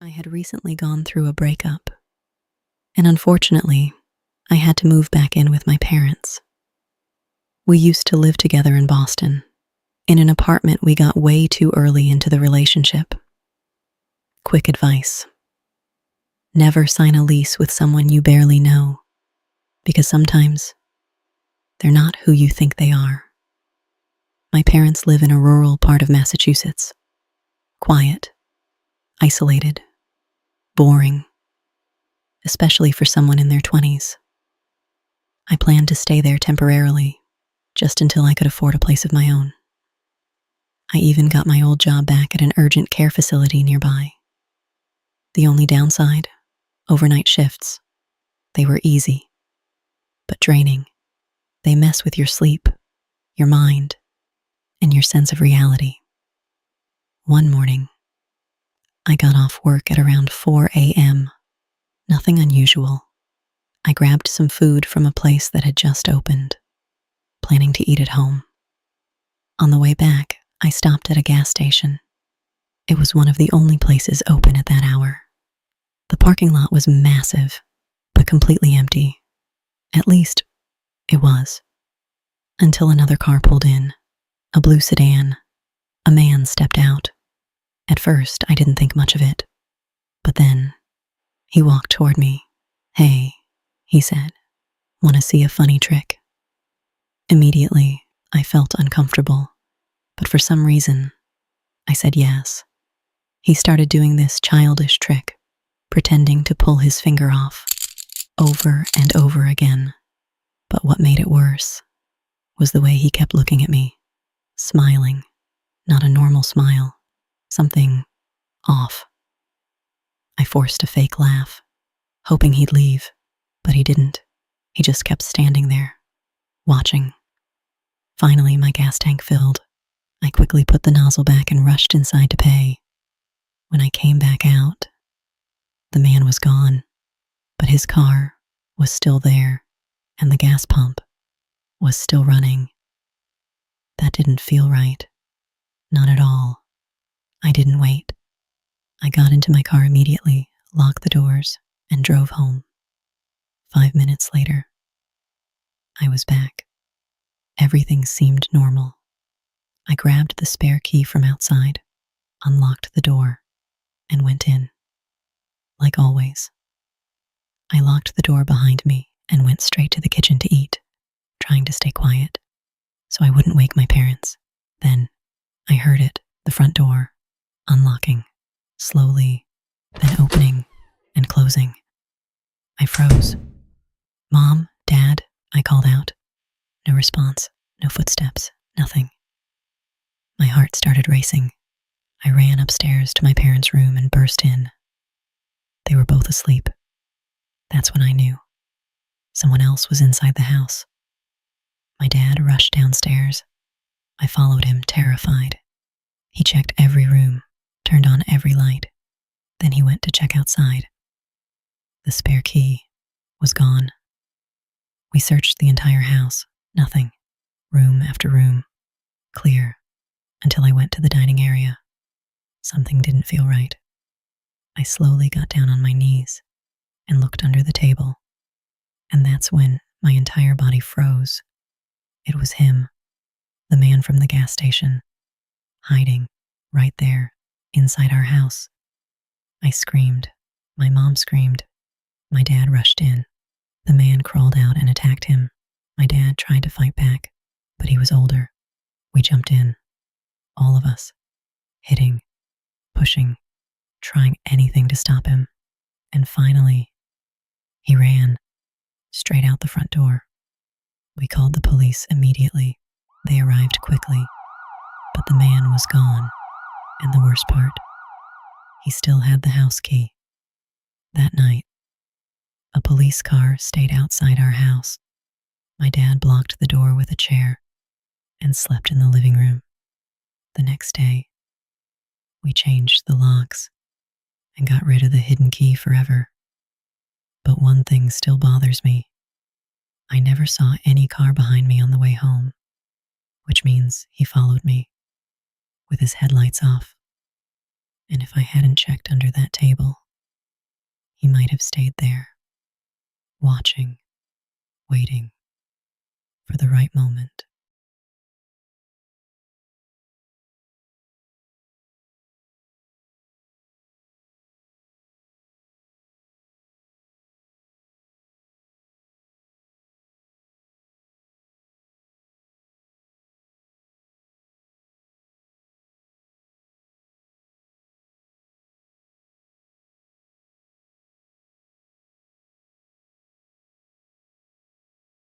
I had recently gone through a breakup, and unfortunately, I had to move back in with my parents. We used to live together in Boston, in an apartment we got way too early into the relationship. Quick advice: never sign a lease with someone you barely know, because sometimes they're not who you think they are. My parents live in a rural part of Massachusetts. Quiet, isolated, boring, especially for someone in their 20s. I planned to stay there temporarily, just until I could afford a place of my own. I even got my old job back at an urgent care facility nearby. The only downside: overnight shifts. They were easy, but draining. They mess with your sleep, your mind, and your sense of reality. One morning, I got off work at around 4 a.m. Nothing unusual. I grabbed some food from a place that had just opened, planning to eat at home. On the way back, I stopped at a gas station. It was one of the only places open at that hour. The parking lot was massive, but completely empty. At least, it was. Until another car pulled in, a blue sedan. A man stepped out. At first, I didn't think much of it. But then, he walked toward me. "Hey," he said, "wanna see a funny trick?" Immediately, I felt uncomfortable, but for some reason, I said yes. He started doing this childish trick, pretending to pull his finger off, over and over again. But what made it worse was the way he kept looking at me, smiling. Not a normal smile, something off. I forced a fake laugh, hoping he'd leave, but he didn't. He just kept standing there, watching. Finally, my gas tank filled. I quickly put the nozzle back and rushed inside to pay. When I came back out, the man was gone, but his car was still there, and the gas pump was still running. That didn't feel right. Not at all. I didn't wait. I got into my car immediately, locked the doors, and drove home. 5 minutes later, I was back. Everything seemed normal. I grabbed the spare key from outside, unlocked the door, and went in. Like always. I locked the door behind me and went straight to the kitchen to eat, trying to stay quiet, so I wouldn't wake my parents. Then, I heard it, the front door, unlocking, slowly, then opening and closing. I froze. "Mom, Dad," I called out. No response, no footsteps, nothing. My heart started racing. I ran upstairs to my parents' room and burst in. They were both asleep. That's when I knew. Someone else was inside the house. My dad rushed downstairs. I followed him, terrified. He checked every room, turned on every light. Then he went to check outside. The spare key was gone. We searched the entire house. Nothing. Room after room. Clear. Until I went to the dining area. Something didn't feel right. I slowly got down on my knees and looked under the table. And that's when my entire body froze. It was him, the man from the gas station, hiding right there inside our house. I screamed. My mom screamed. My dad rushed in. The man crawled out and attacked him. My dad tried to fight back, but he was older. We jumped in. All of us. Hitting, pushing, trying anything to stop him. And finally, he ran straight out the front door. We called the police immediately. They arrived quickly, but the man was gone. And the worst part, he still had the house key. That night, a police car stayed outside our house. My dad blocked the door with a chair and slept in the living room. The next day, we changed the locks and got rid of the hidden key forever. But one thing still bothers me. I never saw any car behind me on the way home, which means he followed me with his headlights off. And if I hadn't checked under that table, he might have stayed there, watching, waiting for the right moment.